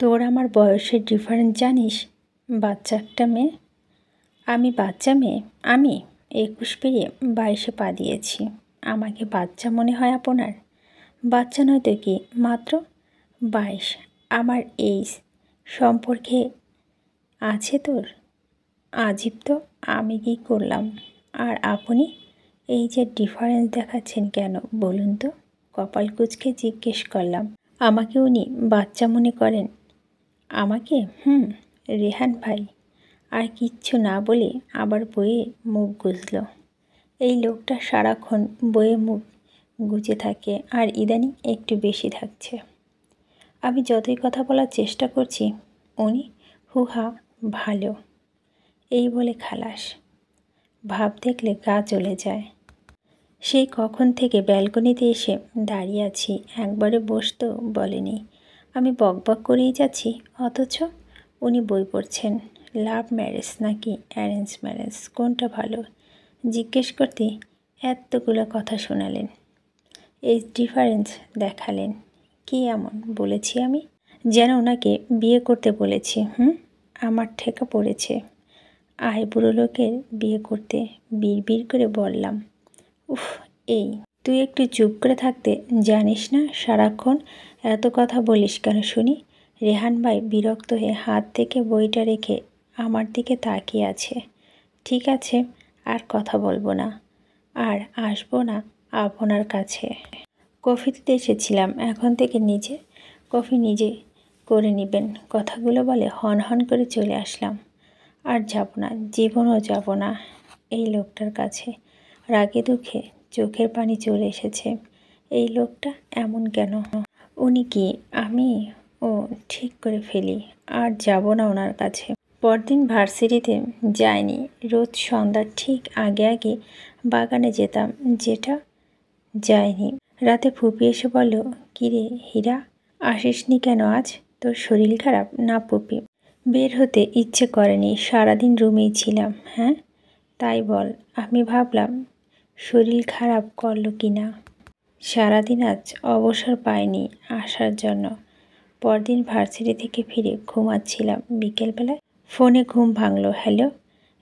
তোর আমার বয়সের ডিফারেন্স জানিস? বাচ্চা একটা মেয়ে। আমি বাচ্চা মেয়ে? আমি 21 পেরিয়ে 22-এ পা দিয়েছি। আমাকে বাচ্চা মনে হয় আপনার? বাচ্চা নয় তো কি, মাত্র 22। আমার এই সম্পর্কে আছে তোর? আজীব তো, আমি কি করলাম? আর আপনি এই যে ডিফারেন্স দেখাচ্ছেন কেন বলুন তো? কপাল কুঁচকে জিজ্ঞেস করলাম। আমাকে উনি বাচ্চা মনে করেন? আমাকে? রেহান ভাই আর কিচ্ছু না বলে আবার বইয়ে মুখ গুজল। এই লোকটা সারাক্ষণ বইয়ে মুখ গুজে থাকে, আর ইদানিং একটু বেশি থাকছে। আমি যতই কথা বলার চেষ্টা করছি উনি হুহা ভালো এই বলে খালাস। ভাব দেখলে গা জ্বলে যায়। সেই কখন থেকে ব্যালকনিতে এসে দাঁড়িয়ে আছি, একবারে বসতেও বলেনি। আমি বকবক করেই যাচ্ছি, অথচ উনি বই পড়ছেন। লাভ ম্যারেজ নাকি অ্যারেঞ্জ ম্যারেজ, কোনটা ভালো জিজ্ঞেস করতে এতগুলো কথা শোনালেন, এই ডিফারেন্স দেখালেন। কি এমন বলেছি আমি যেন ওনাকে বিয়ে করতে বলেছি? আমার ঠেকা পড়েছে। আয় বুড়ো লোকের বিয়ে করতে বিড় করে বললাম। উফ, এই তুই একটু চুপ করে থাকতে জানিস না? সারাক্ষণ এত কথা বলিস কেন শুনি? রেহান ভাই বিরক্ত হয়ে হাত থেকে বইটা রেখে আমার দিকে তাকিয়ে আছে। ঠিক আছে, আর কথা বলবো না, আর আসবো না আপনার কাছে। কফি দিতে এসেছিলাম, এখন থেকে নিজে কফি নিজে করে নেবেন। কথাগুলো বলে হন হন করে চলে আসলাম। আর যাব না, জীবনও যাব না এই লোকটার কাছে। রাগে দুঃখে চোখের পানি চলে এসেছে। এই লোকটা এমন কেন? উনি কি আমি? ও ঠিক করে ফেলি, আর যাব না ওনার কাছে। পরদিন ভার্সিটিতে যাইনি। রোজ সন্ধ্যার ঠিক আগে আগে বাগানে যেতাম, যেটা যায়নি। রাতে ফুপি এসে বলল, কিরে হীরা, আসিসনি কেন আজ? তোর শরীর খারাপ? না পুপি, বের হতে ইচ্ছে করেনি, সারাদিন রুমেই ছিলাম। হ্যাঁ তাই বল। আমি ভাবলাম শরীর খারাপ করলো কি না। সারাদিন আজ অবসর পাইনি আসার জন্য। পরদিন ভার্সিটি থেকে ফিরে ঘুমাচ্ছিলাম, বিকেলবেলায় ফোনে ঘুম ভাঙলো। হ্যালো,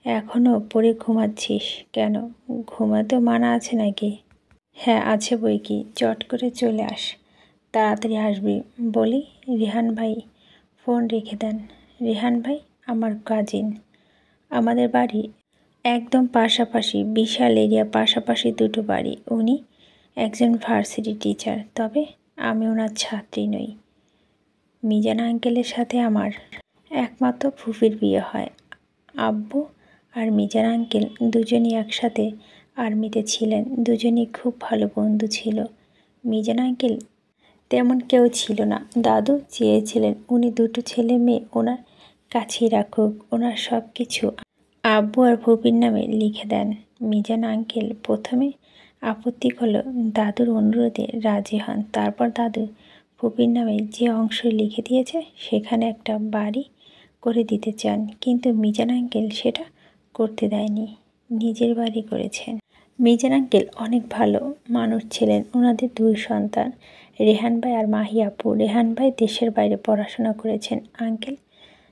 এখনও পড়ে ঘুমাচ্ছিস কেন? ঘুমাতেও মানা আছে নাকি? হ্যাঁ আছে বই কি, চট করে চলে আস, তাড়াতাড়ি আসবি বলি রেহান ভাই ফোন রেখে দেন। রেহান ভাই আমার কাজিন। আমাদের বাড়ি একদম পাশাপাশি, বিশাল এরিয়া, পাশাপাশি দুটো বাড়ি। উনি একজন ভার্সিটি টিচার, তবে আমি ওনার ছাত্রী নই। মিজান আঙ্কেলের সাথে আমার একমাত্র ফুফির বিয়ে হয়। আব্বু আর মিজান আঙ্কেল দুজনই একসাথে আর্মিতে ছিলেন, দুজনই খুব ভালো বন্ধু ছিল। মিজান আঙ্কেল তেমন কেউ ছিল না। দাদু চেয়েছিলেন উনি দুটো ছেলে মেয়ে ওনার কাছেই রাখুক, ওনার সব কিছু আব্বু আর ফুপির নামে লিখে দেন। মিজান আঙ্কেল প্রথমে আপত্তি করলো, দাদুর অনুরোধে রাজি হন। তারপর দাদু ফুপির নামে যে অংশ লিখে দিয়েছে সেখানে একটা বাড়ি করে দিতে চান, কিন্তু মিজান আঙ্কেল সেটা করতে দেয়নি, নিজের বাড়ি করেছেন। মিজান আঙ্কেল অনেক ভালো মানুষ ছিলেন। ওনাদের দুই সন্তান, রেহান ভাই আর মাহি আপু। রেহান ভাই দেশের বাইরে পড়াশোনা করেছেন। আঙ্কেল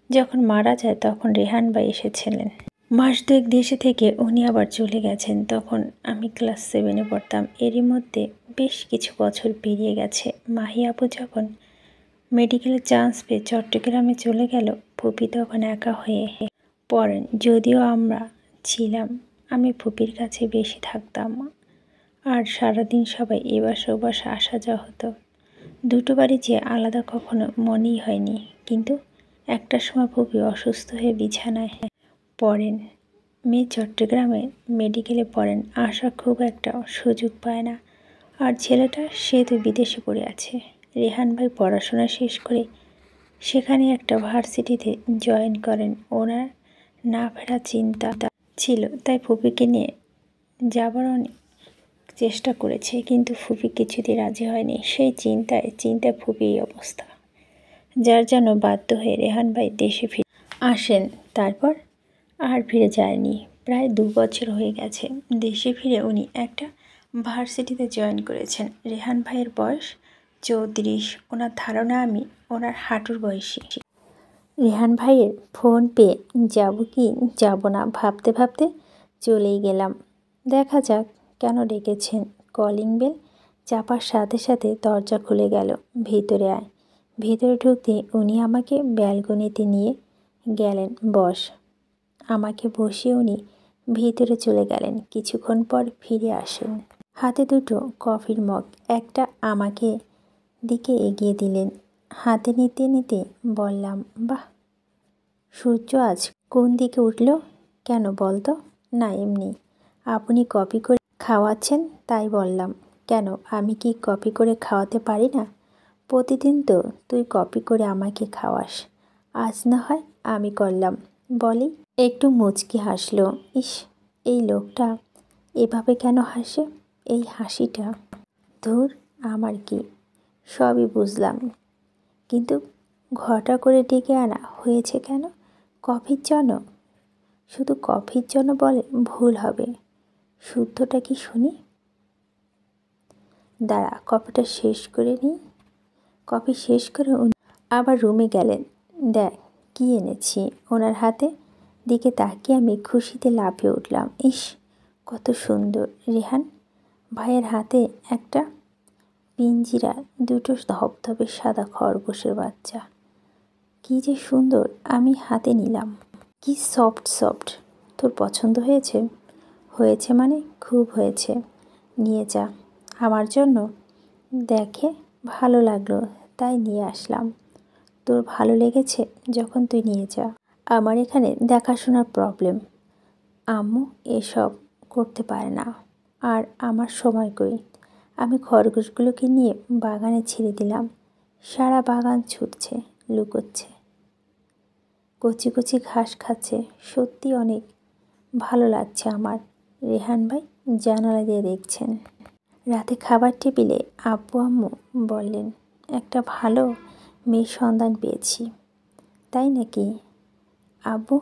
যখন মারা যায় তখন রেহান ভাই এসেছিলেন। মাস দুয়েক দেশে থেকে উনি আবার চলে গেছেন। তখন আমি ক্লাস 7-এ পড়তাম। এরই মধ্যে বেশ কিছু বছর পেরিয়ে গেছে। মাহি আপু যখন মেডিকেলে চান্স পেয়ে চট্টগ্রামে চলে গেল, ফুপি তখন একা হয়ে পড়েন। যদিও আমরা ছিলাম, আমি ফুপির কাছে বেশি থাকতাম, আর সারাদিন সবাই এ বাসা ও বাসা আসা যাওয়া হতো। দুটো বাড়ি যে আলাদা কখনো মনেই হয়নি। কিন্তু একটা সময় ফুপি অসুস্থ হয়ে বিছানায় পড়েন। মেয়ে চট্টগ্রামে মেডিকেলে পড়েন, আশা খুব একটা সুযোগ পায় না। আর ছেলেটা সে তো বিদেশে পড়ে আছে। রেহান ভাই পড়াশোনা শেষ করে সেখানে একটা ভার্সিটিতে জয়েন করেন। ওনার না ফেরার চিন্তা ছিল, তাই ফুপিকে নিয়ে যাবার অনেক চেষ্টা করেছে, কিন্তু ফুপি কিছুতেই রাজি হয়নি। সেই চিন্তায় ফুপি এই অবস্থা, যার জন্য বাধ্য হয়ে রেহান ভাই দেশে ফিরে আসেন। তারপর আর ফিরে যায়নি। প্রায় 2 বছর হয়ে গেছে। দেশে ফিরে উনি একটা ভার্সিটিতে জয়েন করেছেন। রেহান ভাইয়ের বয়স 34। ওনার ধারণা আমি ওনার হাঁটুর বয়সী। রেহান ভাইয়ের ফোন পেয়ে যাব কি যাব না ভাবতে ভাবতে চলেই গেলাম। দেখা যাক কেন ডেকেছেন। কলিং বেল চাপার সাথে সাথে দরজা খুলে গেল। ভিতরে আয়। ভিতরে ঢুকতে উনি আমাকে ব্যালকনিতে নিয়ে গেলেন। বস। আমাকে বসিয়ে উনি ভিতরে চলে গেলেন। কিছুক্ষণ পর ফিরে আসেন। হাতে দুটো কফির মগ। একটা আমাকে দিকে এগিয়ে দিলেন। হাতে নিতে নিতে বললাম, বাহ, সূর্য আজ কোন দিকে উঠল কেন বলতো? না, এমনি। আপনি কপি করে খাওয়াচ্ছেন তাই বললাম। কেন, আমি কি কপি করে খাওয়াতে পারি না? প্রতিদিন তো তুই কপি করে আমাকে খাওয়াস, আজ না হয় আমি করলাম বলি। একটু মুচকি হাসলো। ইস, এই লোকটা এভাবে কেন হাসে? এই হাসিটা, ধুর, আমার কি, সবই বুঝলাম, কিন্তু ঘটা করে ডেকে আনা হয়েছে কেন? কফির জন্য? শুধু কফির জন্য বলে ভুল হবে। শুদ্ধটা কি শুনি। দাঁড়া, কফিটা শেষ করে নিই। কফি শেষ করে উনি আবার রুমে গেলেন। দেখ কি এনেছি। ওনার হাতে দিকে তাকিয়ে আমি খুশিতে লাফিয়ে উঠলাম। ইস, কত সুন্দর। রেহান ভাইয়ের হাতে একটা পিঞ্জিরা, দুটো ধবধবে সাদা খরগোশের বাচ্চা। কি যে সুন্দর। আমি হাতে নিলাম। কি সফট সফট। তোর পছন্দ হয়েছে? হয়েছে মানে খুব হয়েছে। নিয়ে যা আমার জন্য। দেখে ভালো লাগলো তাই নিয়ে আসলাম। তোর ভালো লেগেছে যখন তুই নিয়ে যা। আমার এখানে দেখাশোনার প্রবলেম। আম্মু এসব করতে পারে না, আর আমার সময় কই। আমি খরগোশগুলোকে নিয়ে বাগানে ছেড়ে দিলাম। সারা বাগান ছুটছে, লুকোচ্ছে, কচি কচি ঘাস খাচ্ছে। সত্যি অনেক ভালো লাগছে আমার। রেহান ভাই জানালা দিয়ে দেখছেন। রাতে খাবার টেবিলে আব্বু আম্মু বললেন, একটা ভালো মেয়ের সন্ধান পেয়েছি। তাই নাকি আব্বু?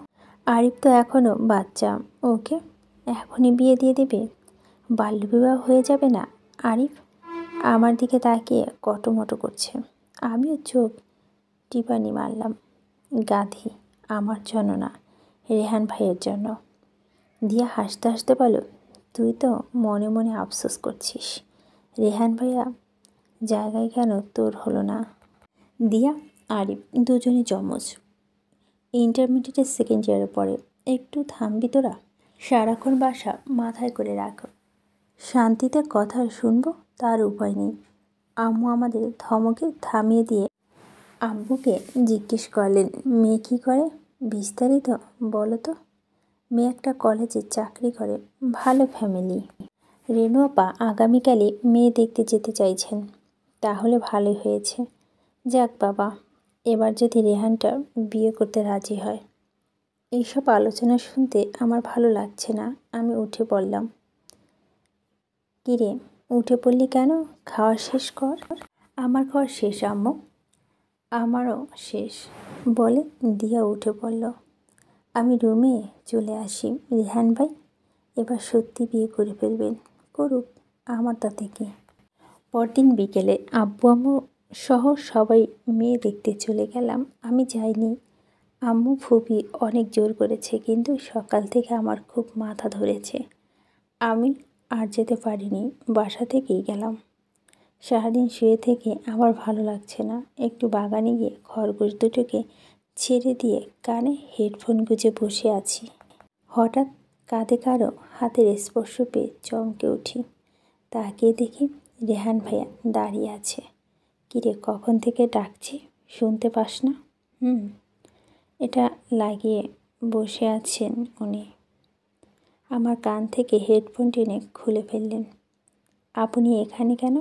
আরিফ তো এখনও বাচ্চা, ওকে এখনই বিয়ে দিয়ে দেবে? বাল্যবিবাহ হয়ে যাবে না? আরিফ আমার দিকে তাকিয়ে কটমটো করছে। আমিও চোখ টিপানি মারলাম। গাধি, আমার জন্য না, রেহান ভাইয়ের জন্য। দিয়া হাসতে হাসতে বলো, তুই তো মনে মনে আফসোস করছিস। রেহান ভাইয়া জায়গায় কেন তোর হলো না? দিয়া আরিফ দুজনে জমজ, ইন্টারমিডিয়েটের সেকেন্ড ইয়ারে পড়ে। একটু থামবি তোরা? সারাক্ষণ বাসা মাথায় করে রাখো। শান্তিতে কথা শুনবো তার উপায় নেই। আম্মু আমাদের ধমকে থামিয়ে দিয়ে আব্বুকে জিজ্ঞেস করলেন, মেয়ে কী করে? বিস্তারিত বলো তো। মেয়ে একটা কলেজে চাকরি করে, ভালো ফ্যামিলি। রেনু আপা আগামীকালই মেয়ে দেখতে যেতে চাইছেন। তাহলে ভালোই হয়েছে। যাক বাবা, এবার যদি রেহানটা বিয়ে করতে রাজি হয়। এইসব আলোচনা শুনতে আমার ভালো লাগছে না। আমি উঠে পড়লাম। কিরে, উঠে পড়লি কেন? খাওয়া শেষ কর। আমার খাওয়া শেষ আম্মু। আমারও শেষ বলে দিয়া উঠে পড়ল। আমি রুমে চলে আসি। রেহান ভাই এবার সত্যি বিয়ে করে ফেলবেন, করুক, আমার তাতে কি। পরদিন বিকেলে আব্বু আম্মু সহ সবাই মেয়ে দেখতে চলে গেলাম। আমি যাইনি। আম্মু ফুপি অনেক জোর করেছে, কিন্তু সকাল থেকে আমার খুব মাথা ধরেছে। আমি আর যেতে পারিনি, বাসা থেকেই গেলাম। সারাদিন শুয়ে থেকে আমার ভালো লাগছে না। একটু বাগানে গিয়ে খরগোশ দুটোকে ছেড়ে দিয়ে কানে হেডফোন গুঁজে বসে আছি। হঠাৎ কাঁধে কারো হাতের স্পর্শ পেয়ে চমকে উঠি। তাকিয়ে দেখি রেহান ভাইয়া দাঁড়িয়ে আছে। কিরে, কখন থেকে ডাকছি, শুনতে পাস না? এটা লাগিয়ে বসে আছেন উনি। আমার কান থেকে হেডফোন টেনে খুলে ফেললেন। আপনি এখানে কেন?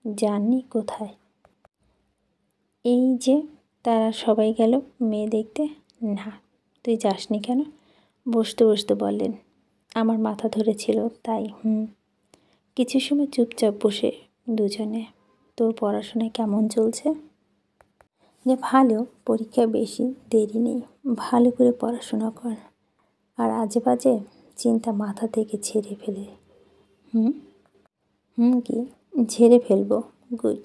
যাননি কোথায়? এই যে তারা সবাই গেল মেয়ে দেখতে। না, তুই যাসনি কেন? বসতে বসতে বললেন। আমার মাথা ধরেছিল তাই। কিছু সময় চুপচাপ বসে দুজনে। তোর পড়াশোনা কেমন চলছে? যে ভালো, পরীক্ষা বেশি দেরি নেই, ভালো করে পড়াশোনা কর, আর আজে বাজে চিন্তা মাথা থেকে ঝেড়ে ফেলে। কি ঝেড়ে ফেলবো? গুড।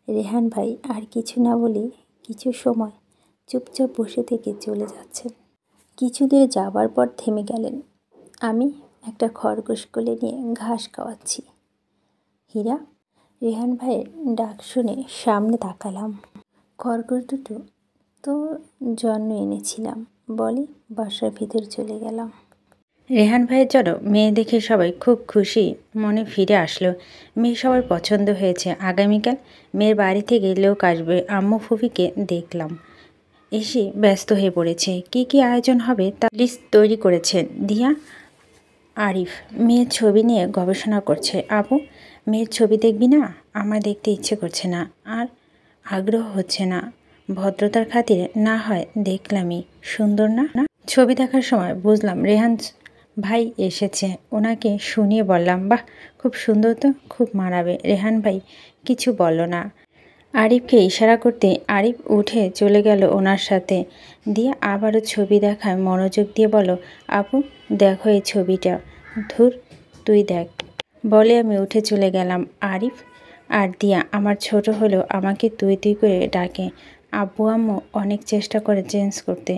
রেহান ভাই আর কিছু না বলে কিছু সময় চুপচাপ বসে থেকে চলে যাচ্ছেন। কিছু দূর যাবার পর থেমে গেলেন। আমি একটা খরগোশ কোলে নিয়ে ঘাস খাওয়াচ্ছি। হীরা, রেহান ভাইয়ের ডাক শুনে সামনে তাকালাম। খরগোশ দুটো তো জন্য এনেছিলাম বলে বাসার ভিতর চলে গেলাম। রেহান ভাইয়ের জন্য মেয়ে দেখে সবাই খুব খুশি মনে ফিরে আসলো। মেয়ে সবার পছন্দ হয়েছে। আগামীকাল মেয়ের বাড়ি থেকে লোক আসবে। আম্মু ফুফিকে দেখলাম এসে ব্যস্ত হয়ে পড়েছে। কি আয়োজন হবে তা লিস্ট তৈরি করেছেন। দিয়া আরিফ মেয়ের ছবি নিয়ে গবেষণা করছে। আপু, মেয়ের ছবি দেখবি না? আমার দেখতে ইচ্ছে করছে না, আর আগ্রহ হচ্ছে না। ভদ্রতার খাতিরে না হয় দেখলামই। সুন্দর না? ছবি দেখার সময় বুঝলাম রেহান ভাই এসেছে। ওনাকে শুনিয়ে বললাম, বাহ, খুব সুন্দর তো, খুব মানাবে। রেহান ভাই কিছু বলল না। আরিফকে ইশারা করতে আরিফ উঠে চলে গেল ওনার সাথে। দিয়ে আবারও ছবি দেখায় মনোযোগ দিয়ে বলল, আপু দেখো এই ছবিটা। ধুর, তুই দেখ বলে আমি উঠে চলে গেলাম। আরিফ আর দিয়া আমার ছোট হলেও আমাকে তুই করে ডাকে। আব্বু আম্মু অনেক চেষ্টা করে চেঞ্জ করতে,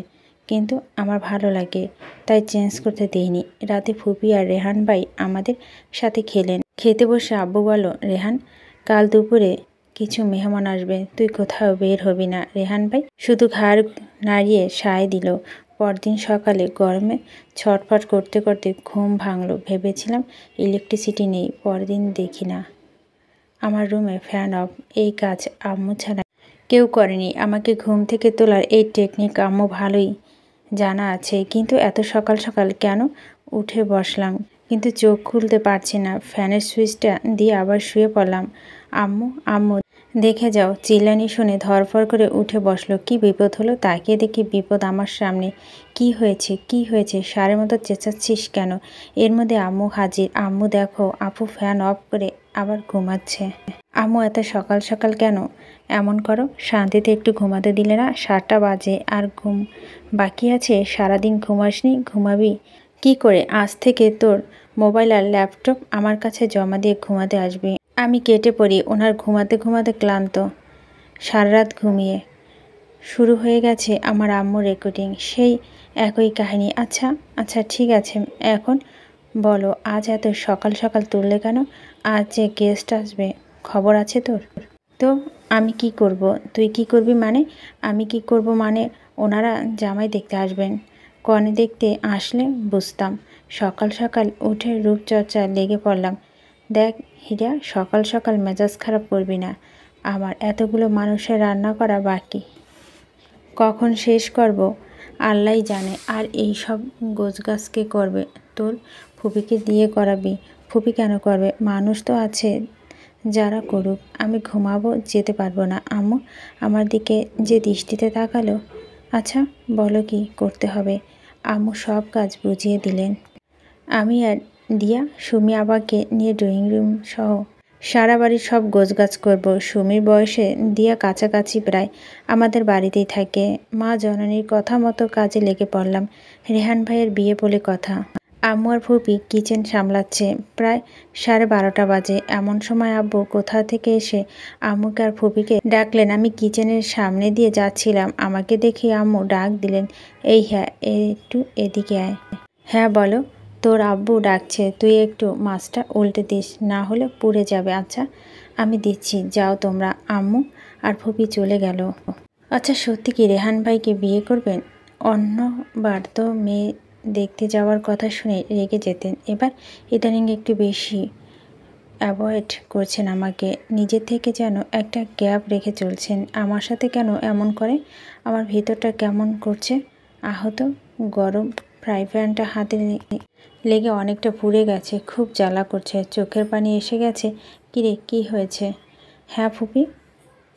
কিন্তু আমার ভালো লাগে তাই চেঞ্জ করতে দিইনি। রাতে ফুপি আর রেহান ভাই আমাদের সাথে খেলেন। খেতে বসে আব্বু বলল, রেহান, কাল দুপুরে কিছু মেহমান আসবে, তুই কোথাও বের হবি না। রেহান ভাই শুধু ঘাড় নাড়িয়ে সায় দিল। পরদিন সকালে গরমে ছটফট করতে করতে ঘুম ভাঙল। ভেবেছিলাম ইলেকট্রিসিটি নেই, পরদিন দেখি না আমার রুমে ফ্যান অফ। এই কাজ আম্মু ছাড়া কেউ করেনি। আমাকে ঘুম থেকে তোলার এই টেকনিক আম্মু ভালোই জানা আছে, কিন্তু এত সকাল সকাল কেন? উঠে বসলাম, কিন্তু চোখ খুলতে পারছি না। ফ্যানের সুইচটা দিয়ে আবার শুয়ে পড়লাম। আম্মু আম্মু দেখে যাও। চিল্লানি শুনে ধরফর করে উঠে বসলো। কি বিপদ হলো? তাকিয়ে দেখি বিপদ আমার সামনে। কি হয়েছে? সারের মতো চেঁচাচ্ছিস কেন? এর মধ্যে আম্মু হাজির। আম্মু দেখো, আপু ফ্যান অফ করে আবার ঘুমাচ্ছে। আম্মু এত সকাল সকাল কেন এমন করো? শান্তিতে একটু ঘুমাতে দিলে না? 7টা বাজে, আর ঘুম বাকি আছে? সারাদিন ঘুমাসনি, ঘুমাবি কি করে? আজ থেকে তোর মোবাইল আর ল্যাপটপ আমার কাছে জমা দিয়ে ঘুমাতে আসবি। আমি কেটে পড়ি। ওনার ঘুমাতে ঘুমাতে ক্লান্ত। সারা রাত ঘুমিয়ে শুরু হয়ে গেছে আমার আম্মুর রেকর্ডিং, সেই একই কাহিনী। আচ্ছা ঠিক আছে, এখন বলো আজ এত সকাল সকাল তুললে কেন? আজ যে গেস্ট আসবে খবর আছে তোর? তো আমি কি করব? তুই কি করবি মানে? আমি কি করব মানে? ওনারা জামাই দেখতে আসবেন। কনে দেখতে আসলে বুঝতাম। সকাল সকাল উঠে রূপচর্চা লেগে পড়লাম। দেখ হীরা, সকাল সকাল মেজাজ খারাপ করবি না। আমার এতগুলো মানুষের রান্না করা বাকি, কখন শেষ করব আল্লাহই জানে। আর এই সব গোছগাছ কে করবে? তোর ফুপিকে দিয়ে করাবি। ফুপি কেন করবে? মানুষ তো আছে যারা করুক। আমি ঘুমাবো, যেতে পারবো না। আম্মু আমার দিকে যে দৃষ্টিতে তাকালো। আচ্ছা বলো কি করতে হবে? আম্মু সব কাজ বুঝিয়ে দিলেন। আমি আর দিয়া সুমি আবাকে নিয়ে ড্রয়িং রুম সহ সারা বাড়ির সব গোছগাছ করব। সুমির বয়সে দিয়া কাছাকাছি, প্রায় আমাদের বাড়িতেই থাকে। মা জননীর কথা মতো কাজে লেগে পড়লাম। রেহান ভাইয়ের বিয়ে বলে কথা। আম্মু আর ফুপি কিচেন সামলাচ্ছে। প্রায় 12:30 বাজে। এমন সময় আব্বু কোথা থেকে এসে আম্মুকে আর ফুপিকে ডাকলেন। আমি কিচেনের সামনে দিয়ে যাচ্ছিলাম। আমাকে দেখে আম্মু ডাক দিলেন, এই হ্যাঁ, একটু এদিকে আয়। হ্যাঁ বলো। তোর আব্বু ডাকছে, তুই একটু মাছটা উল্টে দিস, না হলে পুড়ে যাবে। আচ্ছা আমি দিচ্ছি, যাও তোমরা। আম্মু আর ফুপি চলে গেল। আচ্ছা সত্যি কি রেহান ভাইকে বিয়ে করবেন? অন্যবার তো মেয়ে দেখতে যাওয়ার কথা শুনে রেগে যেতেন, এবার ইদানিং একটু বেশি অ্যাভয়েড করছেন আমাকে। নিজের থেকে যেন একটা গ্যাপ রেখে চলছেন। আমার সাথে কেন এমন করে? আমার ভিতরটা কেমন করছে। আহত গরম ফ্রাই প্যানটা হাতে লেগে অনেকটা পুড়ে গেছে। খুব জ্বালা করছে, চোখের পানি এসে গেছে। কিরে, কি হয়েছে? হ্যাঁ ফুপি,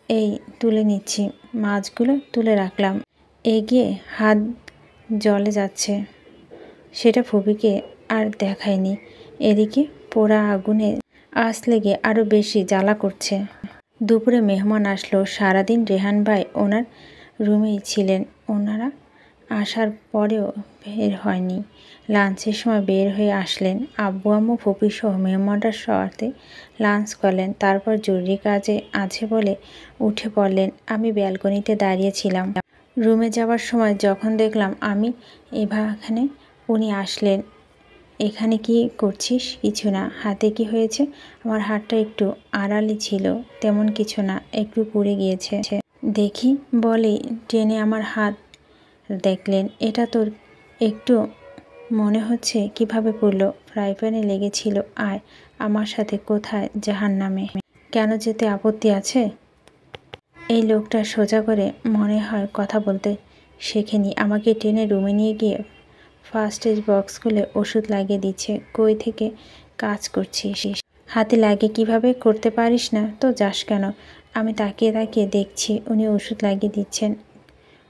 এই তুলে নিচ্ছি। মাছগুলো তুলে রাখলাম। এগিয়ে হাত জলে যাচ্ছে, সেটা ফুপিকে আর দেখায়নি। এদিকে পোড়া আগুনে আঁচ লেগে আরও বেশি জ্বালা করছে। দুপুরে মেহমান আসলো। সারাদিন রেহান ভাই ওনার রুমেই ছিলেন। ওনারা আসার পরেও বের হয়নি। লাঞ্চের সময় বের হয়ে আসলেন। আব্বু আম্মু ফুপি সহ মেহমানরা সাথে লাঞ্চ করলেন। তারপর জরুরি কাজে আছে বলে উঠে পড়লেন। আমি ব্যালকনিতে দাঁড়িয়েছিলাম। রুমে যাওয়ার সময় যখন দেখলাম আমি এখানে, উনি আসলেন। এখানে কি করছিস? কিছু না। হাতে কি হয়েছে? আমার হাতটা একটু আড়ালি ছিল, তেমন কিছু না, একটু পুড়ে গিয়েছে দেখি বলেই টেনে আমার হাত দেখলেন। এটা তোর একটু মনে হচ্ছে? কিভাবে পড়লো? ফ্রাই প্যানে লেগেছিল। আয় আমার সাথে। কোথায়? জাহান্নামে। কেন যেতে আপত্তি আছে? এই লোকটা সোজা করে মনে হয় কথা বলতে শেখেনি। আমাকে টেনে রুমে নিয়ে গিয়ে ফার্স্ট এড বক্স খুলে ওষুধ লাগিয়ে দিচ্ছে। কই থেকে কাজ করছিস? হাতে লাগে কিভাবে? করতে পারিস না তো যাস কেন? আমি তাকিয়ে তাকিয়ে দেখছি উনি ওষুধ লাগিয়ে দিচ্ছেন।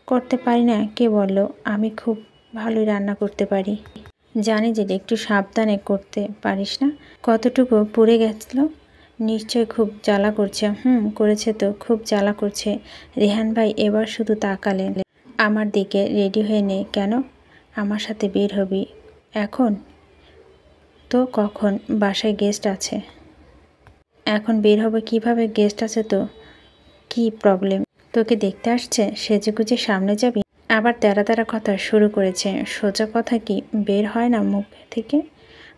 করতে পারি না? কে বলল? আমি খুব ভালোই রান্না করতে পারি। জানি যে একটু সাবধানে করতে পারিস না। কতটুকু পুড়ে গেছিল? নিশ্চয় খুব জ্বালা করছে। করেছে তো, খুব জ্বালা করছে। রেহান ভাই এবার শুধু তাকালেন আমার দিকে। রেডি হয়ে নে। কেন? আমার সাথে বের হবি। এখন? তো কখন? বাসায় গেস্ট আছে। এখন বের হবে কিভাবে? গেস্ট আছে তো। কি প্রবলেম? তোকে দেখতে আসছে, সেজেগুজে সামনে যাবি? আবার তেরা তেরা কথা শুরু করেছে। সোজা কথা কি বের হয় না মুখ থেকে?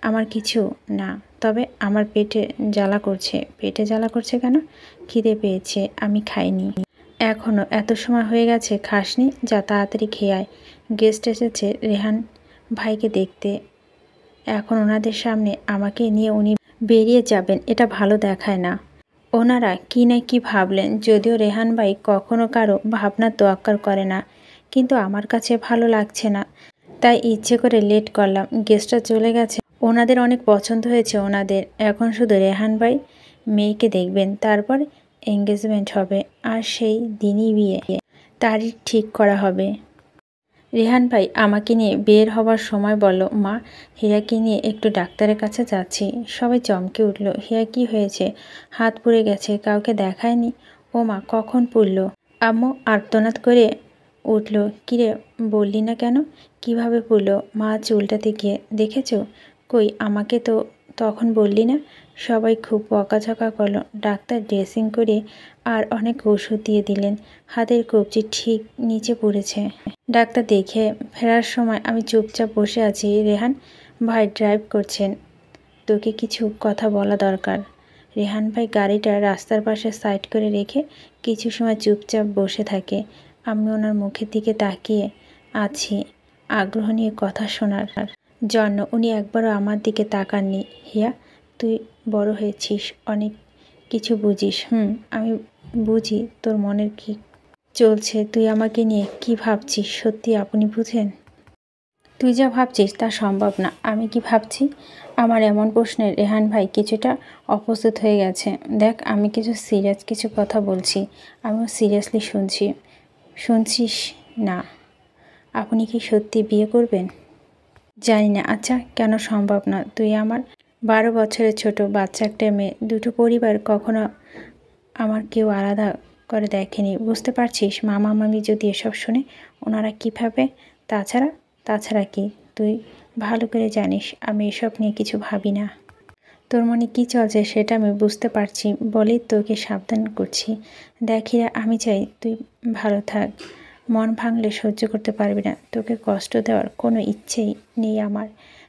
আমার কিছু না, তবে আমার পেটে জ্বালা করছে। পেটে জ্বালা করছে কেন? খিদে পেয়েছে, আমি খাইনি এখনো। এত সময় হয়ে গেছে, খাসনি? যা তাড়াতাড়ি খেয়ে আয়। গেস্ট এসেছে রেহান ভাইকে দেখতে। এখন ওনাদের সামনে আমাকে নিয়ে উনি বেরিয়ে যাবেন, এটা ভালো দেখায় না। ওনারা কি না কি ভাবলেন। যদিও রেহান ভাই কখনো কারো ভাবনার তোয়াক্কা করে না, কিন্তু আমার কাছে ভালো লাগছে না, তাই ইচ্ছে করে লেট করলাম। গেস্টটা চলে গেছে, ওনাদের অনেক পছন্দ হয়েছে ওনাদের। এখন শুধু রেহান ভাই মেয়েকে দেখবেন, তারপর এঙ্গেজমেন্ট হবে, আর সেই দিনই বিয়ে, তারিখ ঠিক করা হবে। রেহান ভাই আমাকে নিয়ে বের হবার সময় বলল, মা, হীরাকে নিয়ে একটু ডাক্তারের কাছে যাচ্ছি। সবাই চমকে উঠল। হীরা কি হয়েছে? হাত পুড়ে গেছে, কাউকে দেখায়নি? ও মা, কখন পুড়ল? আম্মু আর্তনাদ করে উঠল। কিরে, বললি না কেন? কিভাবে পুড়ল? মা চুলটাতে গিয়ে দেখেছো? কই, আমাকে তো তখন বললি না? সবাই খুব বকাঝকা করলো। ডাক্তার ড্রেসিং করে আর অনেক ওষুধ দিয়ে দিলেন। হাতের কবজি ঠিক নিচে পড়েছে। ডাক্তার দেখে ফেরার সময় আমি চুপচাপ বসে আছি। রেহান ভাই ড্রাইভ করছেন, তোকে কিছু কথা বলা দরকার। রেহান ভাই গাড়িটা রাস্তার পাশে সাইড করে রেখে কিছু সময় চুপচাপ বসে থাকে। আমি ওনার মুখের দিকে তাকিয়ে আছি, আগ্রহ নিয়ে কথা শোনার জন্য। উনি একবারও আমার দিকে তাকাননি। হিয়া, তুই বড় হয়েছিস, অনেক কিছু বুঝিস। আমি বুঝি তোর মনের কি চলছে, তুই আমাকে নিয়ে কি ভাবছিস। সত্যি আপনি বুঝেন? তুই যা ভাবছিস তা সম্ভব না। আমি কি ভাবছি? আমার এমন প্রশ্নে রেহান ভাই কিছুটা অপ্রস্তুত হয়ে গেছে। দেখ, আমি কিছু কথা বলছি, আমিও সিরিয়াসলি শুনছিস না? আপনি কি সত্যি বিয়ে করবেন? জানি না। আচ্ছা, কেন সম্ভব না? তুই আমার 12 বছরের ছোট বাচ্চা একটা মেয়ে, দুটো পরিবার কখনো আমার কেউ আলাদা করে দেখেনি। বুঝতে পারছিস? মামা মামি যদি এসব শুনে, ওনারা কীভাবে? তাছাড়া কি? তুই ভালো করে জানিস আমি এসব নিয়ে কিছু ভাবি না। তোর মনে কী চলছে সেটা আমি বুঝতে পারছি বলেই তোকে সাবধান করছি। দেখ হীরা, আমি চাই তুই ভালো থাক। মন ভাঙলে সহ্য করতে পারবি না। তোকে কষ্ট দেওয়ার কোনো ইচ্ছেই নেই আমার,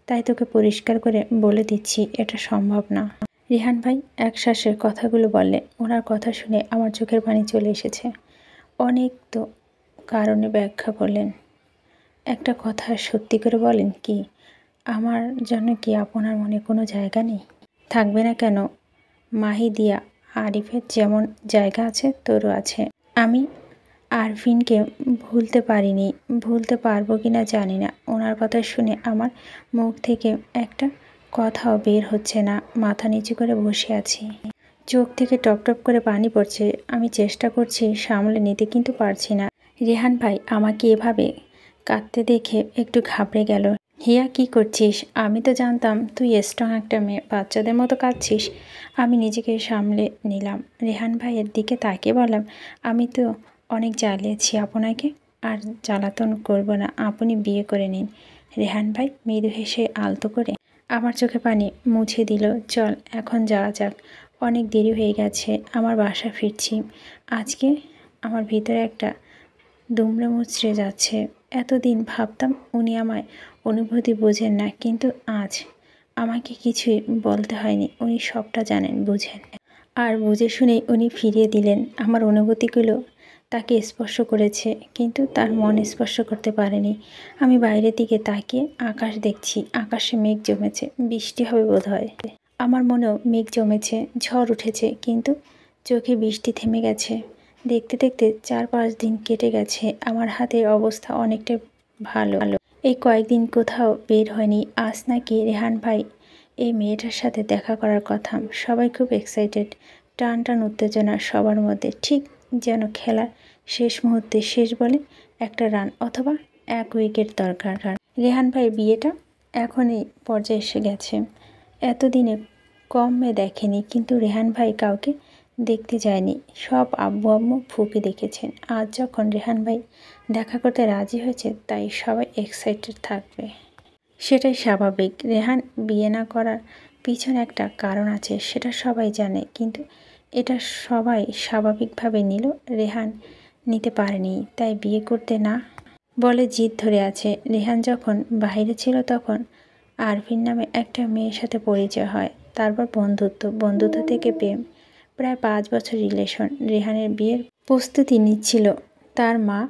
তাই তোকে পরিষ্কার করে বলে দিচ্ছি, এটা সম্ভব না। রেহান ভাই এক শ্বাসের কথাগুলো বললে। ওনার কথা শুনে আমার চোখের পানি চলে এসেছে। অনেক তো কারণে ব্যাখ্যা করলেন। একটা কথা সত্যি করে বলেন, কি আমার জন্য কি আপনার মনে কোনো জায়গা নেই? থাকবে না কেন? মাহি, দিয়া, আরিফের যেমন জায়গা আছে তোরও আছে। আমি আরফিনকে ভুলতে পারিনি, ভুলতে পারবো কি না জানি না। ওনার কথা শুনে আমার মুখ থেকে একটা কথাও বের হচ্ছে না। মাথা নিচু করে বসে আছি, চোখ থেকে টপ টপ করে পানি পড়ছে। আমি চেষ্টা করছি সামলে নিতে, কিন্তু পারছি না। রেহান ভাই আমাকে এভাবে কাঁদতে দেখে একটু ঘাবড়ে গেল। হিয়া, কি করছিস? আমি তো জানতাম তুই স্ট্রং একটা মেয়ে, বাচ্চাদের মতো কাঁদছিস। আমি নিজেকে সামলে নিলাম। রেহান ভাইয়ের দিকে তাকিয়ে বললাম, আমি তো অনেক জ্বালিয়েছি আপনাকে। আর জ্বালাতন করব না, আপনি বিয়ে করে নিন। রেহান ভাই মৃদু হেসে আলতো করে আমার চোখে পানি মুছে দিল। চল এখন যাওয়া যাক, অনেক দেরি হয়ে গেছে, আমার বাসা ফিরছি। আজকে আমার ভিতরে একটা দুমড়ে মুচড়ে যাচ্ছে। এতদিন ভাবতাম উনি আমায় অনুভূতি বোঝেন না, কিন্তু আজ আমাকে কিছুই বলতে হয়নি, উনি সবটা জানেন, বুঝেন। আর বুঝে শুনেই উনি ফিরিয়ে দিলেন। আমার অনুভূতিগুলো তাকে স্পর্শ করেছে, কিন্তু তার মন স্পর্শ করতে পারেনি। আমি বাইরের দিকে তাকিয়ে আকাশ দেখছি, আকাশে মেঘ জমেছে, বৃষ্টি হবে বোধহয়। আমার মনেও মেঘ জমেছে, ঝড় উঠেছে, কিন্তু চোখে বৃষ্টি থেমে গেছে। দেখতে দেখতে 4-5 দিন কেটে গেছে। আমার হাতের অবস্থা অনেকটা ভালো। এই কয়েকদিন কোথাও বের হয়নি। আজ নাকি রেহান ভাই এই মেয়েটার সাথে দেখা করার কথা। সবাই খুব এক্সাইটেড, টান টান উত্তেজনা সবার মধ্যে, ঠিক যেন খেলার শেষ মুহূর্তে শেষ বলে একটা রান অথবা 1 উইকেট দরকার। রেহান ভাই বিয়েটা এখনই পর্যায়ে এসে গেছে। এতদিনে কম মেয়ে দেখেনি, কিন্তু রেহান ভাই কাউকে দেখতে যায়নি, সব আব্বু আম্মু ফুপি দেখেছেন। আজ যখন রেহান ভাই দেখা করতে রাজি হয়েছে, তাই সবাই এক্সাইটেড থাকবে, সেটাই স্বাভাবিক। রেহান বিয়ে না করার পিছনে একটা কারণ আছে, সেটা সবাই জানে, কিন্তু এটা সবাই স্বাভাবিকভাবে নিল। রেহান নিতে পারেনি, তাই বিয়ে করতে না বলে জিদ ধরে আছে। রেহান যখন বাইরে ছিল তখন আরফিন নামে একটা মেয়ের সাথে পরিচয় হয়, তারপর বন্ধুত্ব থেকে প্রেম, প্রায় 5 বছর রিলেশন। রেহানের বিয়ের প্রস্তুতি নিচ্ছিল। তার মা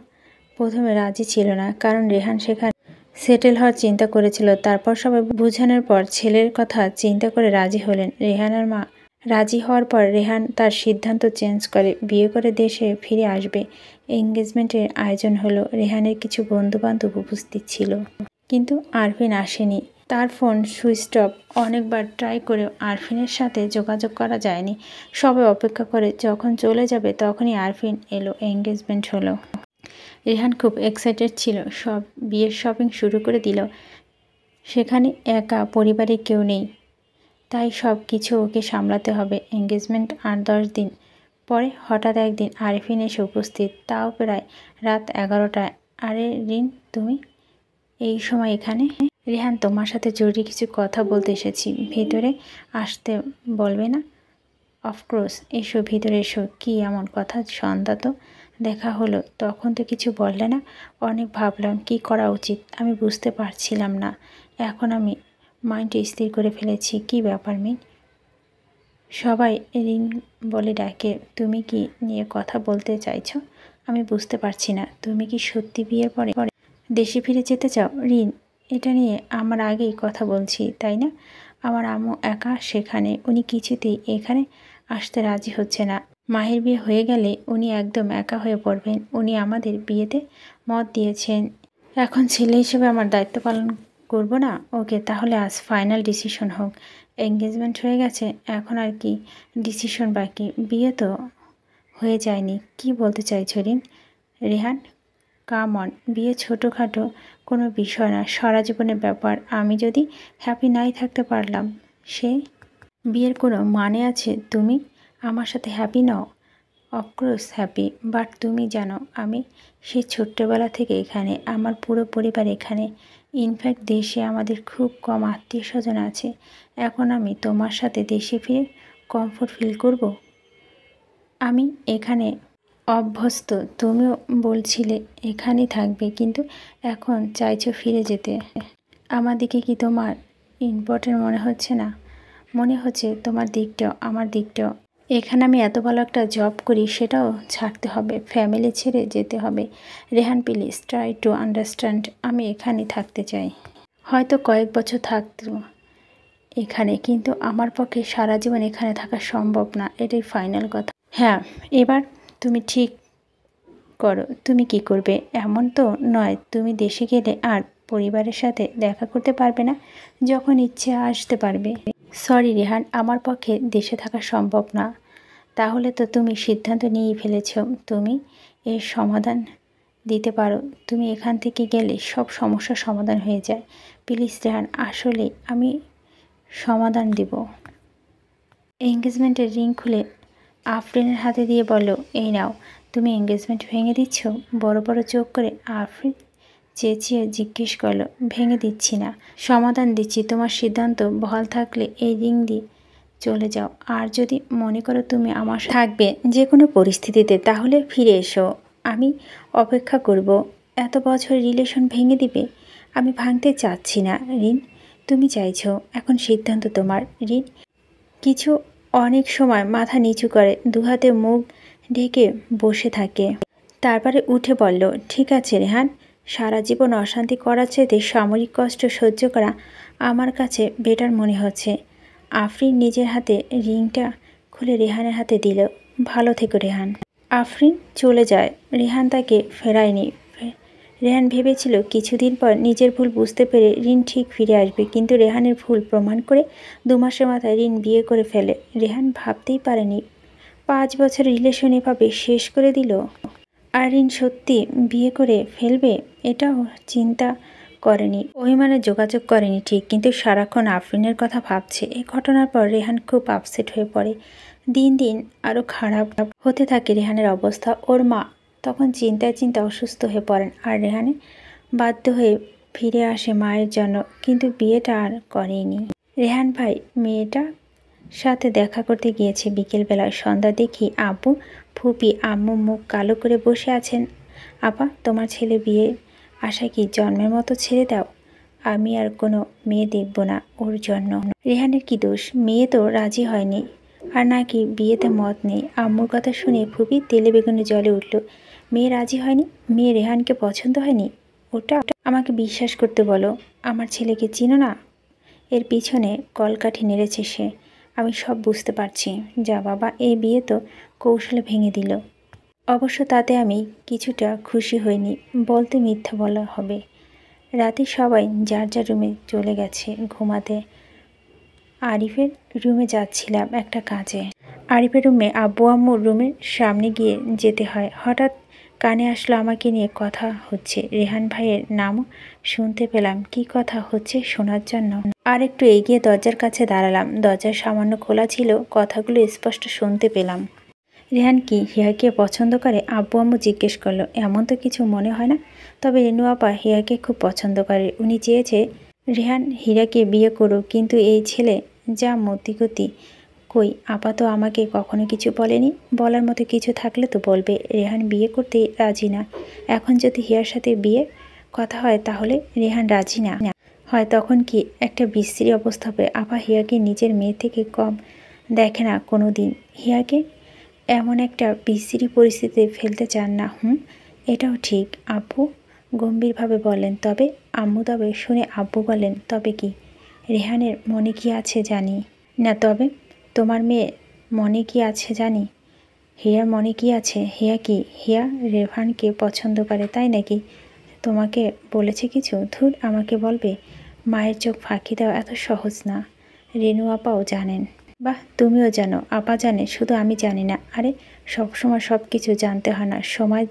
প্রথমে রাজি ছিল না, কারণ রেহান সেখানে সেটেল হওয়ার চিন্তা করেছিল। তারপর সবাই বোঝানোর পর ছেলের কথা চিন্তা করে রাজি হলেন। রেহানের মা রাজি হওয়ার পর রেহান তার সিদ্ধান্ত চেঞ্জ করে, বিয়ে করে দেশে ফিরে আসবে। এঙ্গেজমেন্টের আয়োজন হলো। রেহানের কিছু বন্ধুবান্ধব উপস্থিত ছিল, কিন্তু আরফিন আসেনি। তার ফোন সুইচ অফ। অনেকবার ট্রাই করেও আরফিনের সাথে যোগাযোগ করা যায়নি। সবাই অপেক্ষা করে যখন চলে যাবে তখনই আরফিন এলো, এঙ্গেজমেন্ট হলো। রেহান খুব এক্সাইটেড ছিল, সব বিয়ের শপিং শুরু করে দিল। সেখানে একা, পরিবারে কেউ নেই, তাই সব কিছু ওকে সামলাতে হবে। এঙ্গেজমেন্ট আর 10 দিন পরে হঠাৎ একদিন আরফিন এসে উপস্থিত, তাও প্রায় রাত 11টায়। আরে রিন, তুমি এই সময় এখানে? রেহান, তোমার সাথে জরুরি কিছু কথা বলতে এসেছি, ভিতরে আসতে বলবে না? অফকোর্স, এসো, ভিতরে এসো। কি এমন কথা, সন্ধ্যা তো দেখা হলো, তখন তো কিছু বললে না। অনেক ভাবলাম কি করা উচিত, আমি বুঝতে পারছিলাম না। এখন আমি মাইন্ড স্থির করে ফেলেছি। কি ব্যাপার মেয়ে? সবাই রিন বলে ডাকে। তুমি কি নিয়ে কথা বলতে চাইছো? আমি বুঝতে পারছি না। তুমি কি সত্যি বিয়ের পরে দেশে ফিরে যেতে চাও? রিন, এটা নিয়ে আমার আগেই কথা বলছি, তাই না? আমার আম্মু একা সেখানে, উনি কিছুতেই এখানে আসতে রাজি হচ্ছে না। মাহির বিয়ে হয়ে গেলে উনি একদম একা হয়ে পড়বেন। উনি আমাদের বিয়েতে মত দিয়েছেন। এখন ছেলে হিসেবে আমার দায়িত্ব পালন করব না? ওকে, তাহলে আজ ফাইনাল ডিসিশন হোক। এঙ্গেজমেন্ট হয়ে গেছে, এখন আর কি ডিসিশন বাকি? বিয়ে তো হয়ে যায়নি। কি বলতে চাইছো রিন? রেহান, কাম অন, বিয়ে ছোটোখাটো কোনো বিষয় না, সারা জীবনের ব্যাপার। আমি যদি হ্যাপি নাই থাকতে পারলাম, সে বিয়ের কোনো মানে আছে? তুমি আমার সাথে হ্যাপি নও? অফকোর্স হ্যাপি, বাট তুমি জানো আমি সেই ছোট্টবেলা থেকে এখানে, আমার পুরো পরিবার এখানে। ইনফ্যাক্ট দেশে আমাদের খুব কম আত্মীয় স্বজন আছে। এখন আমি তোমার সাথে দেশে ফিরে কমফোর্ট ফিল করব? আমি এখানে অভ্যস্ত। তুমিও বলছিলে এখানেই থাকবে, কিন্তু এখন চাইছো ফিরে যেতে। আমার দিকে কি তোমার ইম্পর্টেন্ট মনে হচ্ছে না? মনে হচ্ছে তোমার দিকটাও আমার দিকটাও। এখানে আমি এত ভালো একটা জব করি, সেটাও ছাড়তে হবে, ফ্যামিলি ছেড়ে যেতে হবে। Rehan please try to understand. আমি এখানেই থাকতে চাই, হয়তো কয়েক বছর থাকতো এখানে, কিন্তু আমার পক্ষে সারা জীবন এখানে থাকা সম্ভব না, এটাই ফাইনাল কথা। হ্যাঁ, এবার তুমি ঠিক করো, তুমি কি করবে? এমন তো নয় তুমি দেশে গেলে আর পরিবারের সাথে দেখা করতে পারবে না, যখন ইচ্ছে আসতে পারবে। সরি রেহান, আমার পক্ষে দেশে থাকা সম্ভব না। তাহলে তো তুমি সিদ্ধান্ত নিয়েই ফেলেছ, তুমি এর সমাধান দিতে পারো। তুমি এখান থেকে গেলে সব সমস্যার সমাধান হয়ে যায়। প্লিজ রেহান, আসলে আমি সমাধান দিব। এঙ্গেজমেন্টের রিং খুলে আফরিনের হাতে দিয়ে বলল, এই নাও, তুমি এঙ্গেজমেন্ট ভেঙে দিচ্ছ? বড় বড় চোখ করে আফরিন চেঁচিয়ে জিজ্ঞেস করলো, ভেঙে দিচ্ছি না, সমাধান দিচ্ছি। তোমার সিদ্ধান্ত বহাল থাকলে এই রিং দিয়ে চলে যাও। আর যদি মনে করো তুমি আমার থাকবে যে কোনো পরিস্থিতিতে, তাহলে ফিরে এসো, আমি অপেক্ষা করব। এত বছর রিলেশন ভেঙে দিবে? আমি ভাঙতে চাচ্ছি না রিন, তুমি চাইছো, এখন সিদ্ধান্ত তোমার। রিন কিছু অনেক সময় মাথা নিচু করে দুহাতে মুখ ঢেকে বসে থাকে, তারপরে উঠে বলল, ঠিক আছে রেহান, সারা জীবন অশান্তি করার চাইতে সাময়িক কষ্ট সহ্য করা আমার কাছে বেটার মনে হচ্ছে। আফরিন নিজের হাতে রিংটা খুলে রেহানের হাতে দিল। ভালো থেকো রেহান। আফরিন চলে যায়, রেহান তাকে ফেরায়নি। রেহান ভেবেছিল কিছুদিন পর নিজের ভুল বুঝতে পেরে রিন ঠিক ফিরে আসবে, কিন্তু রেহানের ভুল প্রমাণ করে 2 মাসের মাথায় রিন বিয়ে করে ফেলে। রেহান ভাবতেই পারেনি 5 বছর রিলেশন এভাবে শেষ করে দিল। আর রিন সত্যি বিয়ে করে ফেলবে এটাও চিন্তা করেনি। অভিমানে যোগাযোগ করেনি ঠিক, কিন্তু সারাক্ষণ আফরিনের কথা ভাবছে। এই ঘটনার পর রেহান খুব আপসেট হয়ে পড়ে। দিন দিন আরও খারাপ হতে থাকে রেহানের অবস্থা। ওর মা তখন চিন্তায় অসুস্থ হয়ে পড়েন, আর রেহানে বাধ্য হয়ে ফিরে আসে মায়ের জন্য, কিন্তু বিয়েটা আর করেনি। রেহান ভাই মেয়েটা সাথে দেখা করতে গিয়েছে বিকেলবেলায়। সন্ধ্যা দেখি আব্বু ফুপি আম্মু মুখ কালো করে বসে আছেন। আপা, তোমার ছেলে বিয়ে আশা কি জন্মের মতো ছেড়ে দাও, আমি আর কোনো মেয়ে দেখব না ওর জন্য। রেহানের কি দোষ? মেয়ে তো রাজি হয়নি, আর নাকি বিয়েতে মত নেই। আম্মুর কথা শুনে ফুপি তেলে বেগুনে জলে উঠল। মেয়ে রাজি হয়নি? মেয়ে রেহানকে পছন্দ হয়নি? ওটা আমাকে বিশ্বাস করতে বলো। আমার ছেলেকে চিনো না? এর পিছনে কলকাঠি নেড়েছে সে। আমি সব বুঝতে পারছি। যা বাবা, এই বিয়ে তো কৌশলে ভেঙে দিল। অবশ্য তাতে আমি কিছুটা খুশি হইনি, বলতে মিথ্যা বলা হবে। রাতে সবাই যার যার রুমে চলে গেছে ঘুমাতে। আরিফের রুমে যাচ্ছিলাম একটা কাজে। আরিফের রুমে আব্বু আম্মুর রুমের সামনে গিয়ে যেতে হয়। হঠাৎ কানে আসলো আমাকে নিয়ে কথা হচ্ছে। রেহান ভাইয়ের নামও শুনতে পেলাম। কি কথা হচ্ছে শোনার জন্য আর একটু এগিয়ে দরজার কাছে দাঁড়ালাম। দরজার সামান্য খোলা ছিল, কথাগুলো স্পষ্ট শুনতে পেলাম। রেহান কি হিয়াকে পছন্দ করে? আব্বু আম্মু জিজ্ঞেস করলো। এমন তো কিছু মনে হয় না, তবে রেনু আপা হিয়াকে খুব পছন্দ করে। উনি চেয়েছে রেহান হীরাকে বিয়ে করুক, কিন্তু এই ছেলে যা মতিগতি। কই, আপা তো আমাকে কখনো কিছু বলেনি। বলার মতো কিছু থাকলে তো বলবে। রেহান বিয়ে করতে রাজি না। এখন যদি হিয়ার সাথে বিয়ে কথা হয় তাহলে রেহান রাজি না হয়, তখন কি একটা বিশ্রী অবস্থা হবে। আপা হিয়াকে নিজের মেয়ে থেকে কম দেখে না কোনো দিন। হিয়াকে এমন একটা বিশ্রী পরিস্থিতিতে ফেলতে চান না। এটাও ঠিক, আব্বু গম্ভীরভাবে বললেন। তবে আম্মু? তবে শুনে আব্বু বললেন, তবে কি? রেহানের মনে কি আছে জানি না, তবে তোমার মেয়ে মনে কি আছে জানি। হিয়ার মনে কি আছে? হিয়া কি? হিয়া রেহানকে পছন্দ করে তাই নাকি? তোমাকে বলেছে কিছু? ধুর, আমাকে বলবে। মায়ের চোখ ফাঁকি দেওয়া এত সহজ না। রেনু আপাও জানেন। বাহ, তুমিও জানো? আপা জানে, শুধু আমি জানি না। আরে সবসময় সব কিছু জানতে হয় না, সময়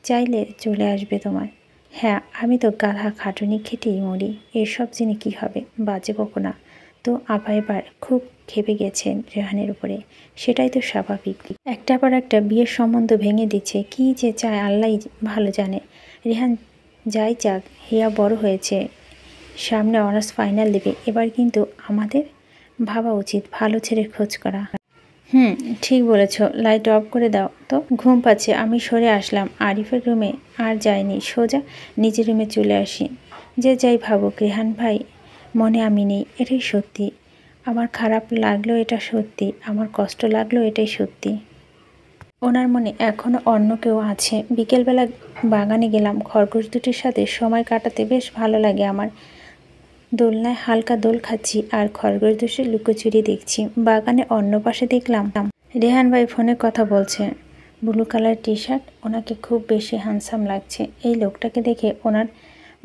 চাইলে চলে আসবে তোমার। হ্যাঁ, আমি তো গাধা খাটুনি খেটেই মরি। এসব জেনে কী হবে? বাজে বকো না তো। আপা এবার খুব খেপে গেছেন রেহানের উপরে। সেটাই তো স্বাভাবিক। একটার পর একটা বিয়ের সম্বন্ধ ভেঙে দিচ্ছে। কি যে চায় আল্লাহই ভালো জানে। রেহান যাই চাক, হিয়া বড় হয়েছে, সামনে অনার্স ফাইনাল দেবে। এবার কিন্তু আমাদের ভাবা উচিত ভালো ছেলের খোঁজ করা। ঠিক বলেছ। লাইট অফ করে দাও তো, ঘুম পাচ্ছে। আমি সরে আসলাম। আরিফের রুমে আর যাইনি, সোজা নিজের রুমে চলে আসি। যে যাই ভাবুক, রেহান ভাই মনে আমি নেই, এটাই সত্যি। আমার খারাপ লাগলেও এটা সত্যি, আমার কষ্ট লাগলেও এটাই সত্যি। ওনার মনে এখনও অন্য কেউ আছে। বিকেলবেলা বাগানে গেলাম। খরগোশ দুটির সাথে সময় কাটাতে বেশ ভালো লাগে আমার। দোলনায় হালকা দোল খাচ্ছি আর খরগোশ দুটি লুকোচুরি দেখছি। বাগানে অন্য পাশে দেখলাম রেহান ভাই ফোনে কথা বলছে। ব্লু কালার টি শার্ট, ওনাকে খুব বেশি হ্যান্ডসাম লাগছে। এই লোকটাকে দেখে ওনার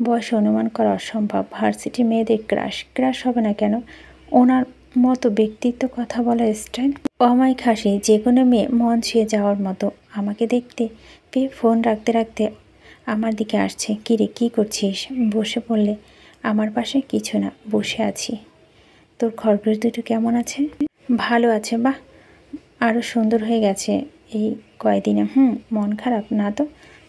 বয়স অনুমান করা অসম্ভব। ভার্সিটি মেয়েদের ক্রাশ হবে না কেন? ওনার মতো ব্যক্তিত্ব, কথা বলার স্টাইল, অমায়িক হাসি, যে কোনো মেয়ে মন ছুঁয়ে যাওয়ার মতো। আমাকে দেখতে পেয়ে ফোন রাখতে রাখতে আমার দিকে আসছে। কিরে, কী করছিস? বসে পড়লে আমার পাশে। কিছু না, বসে আছি। তোর খরগোশ দুটো কেমন আছে? ভালো আছে। বাহ, আরও সুন্দর হয়ে গেছে এই কয়দিনে। মন খারাপ না তো?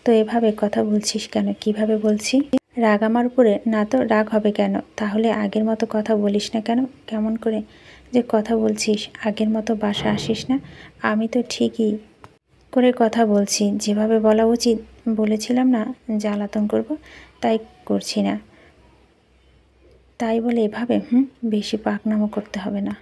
তো এভাবে কথা বলছিস কেন? কিভাবে বলছি? রাগ আমার উপরে? না তো, রাগ হবে কেন? তাহলে আগের মতো কথা বলিস না কেন? কেমন করে যে কথা বলছিস, আগের মতো বাসা আসিস না। আমি তো ঠিকই করে কথা বলছি, যেভাবে বলা উচিত। বলেছিলাম না জ্বালাতন করব, তাই করছি না। তাই বলে এভাবে বেশি পাকনামো করতে হবে না।